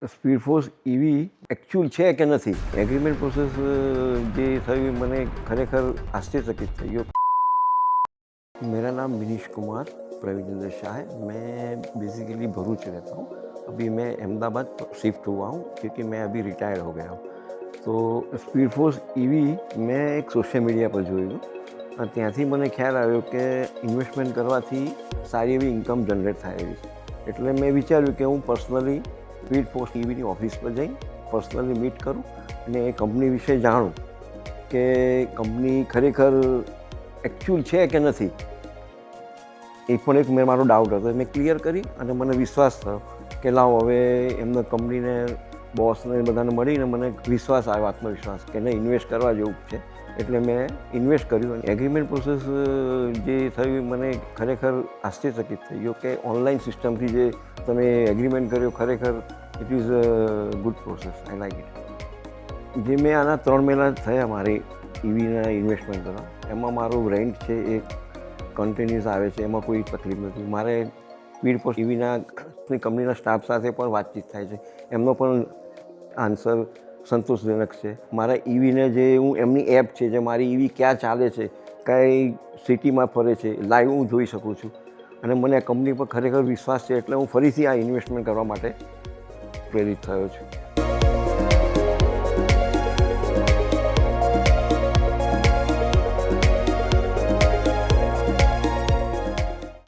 Speed force EV actual છે કે નથી, એગ્રીમેન્ટ પ્રોસેસ જે થયું મને ખરેખર આશ્ચર્યચકિત થઈ ગયો। मेरा नाम विनीश कुमार प्रवीणेंद्र शाह है। मैं बेसिकली भरूच रहता हूँ। अभी मैं अहमदाबाद शिफ्ट हुआ हूँ क्योंकि मैं अभी रिटायर्ड हो गया हूँ। तो સ્પીડ ફોર્સ ઈવી મેં એક સોશિયલ મીડિયા પર જોયું અને ત્યાંથી મને ખ્યાલ આવ્યો કે ઇન્વેસ્ટમેન્ટ કરવાથી સારી એવી ઇન્કમ જનરેટ થાય એવી છે। એટલે મેં વિચાર્યું કે હું પર્સનલી સ્પીડ ફોર્સ ઈવીની ઓફિસ પર જઈ પર્સનલી મીટ કરું અને એ કંપની વિશે જાણું કે કંપની ખરેખર એકચ્યુઅલ છે કે નથી। એ પણ એક મારો ડાઉટ હતો, મેં ક્લિયર કરી અને મને વિશ્વાસ થયો કે લાવો હવે એમને કંપનીને બોસને બધાને મળીને મને વિશ્વાસ આવ્યો, આત્મવિશ્વાસ કે નહીં ઇન્વેસ્ટ કરવા જેવું છે। એટલે મેં ઇન્વેસ્ટ કર્યું અને એગ્રીમેન્ટ પ્રોસેસ જે થયું મને ખરેખર આશ્ચર્યચકિત થઈ ગયો કે ઓનલાઈન સિસ્ટમથી જે તમે એગ્રીમેન્ટ કર્યો ખરેખર it is a good process, I like it. જે મેં આના 3 મહિના થયા મારી ઈવીના ઇન્વેસ્ટમેન્ટ કરવા, એમાં મારું રેન્ટ છે એ કન્ટિન્યુઅસ આવે છે, એમાં કોઈ તકલીફ નથી। મારે સ્પીડ ફોર્સ ઈવીના કંપનીના સ્ટાફ સાથે પણ વાતચીત થાય છે, એમનો પણ આન્સર સંતોષજનક છે। મારા ઈવીને જે હું એમની એપ છે જે મારી ઈવી ક્યાં ચાલે છે, કઈ સિટીમાં ફરે છે, લાઈવ હું જોઈ શકું છું અને મને આ કંપની પર ખરેખર વિશ્વાસ છે। એટલે હું ફરીથી આ ઇન્વેસ્ટમેન્ટ કરવા માટે પ્રેરિત થયો છું।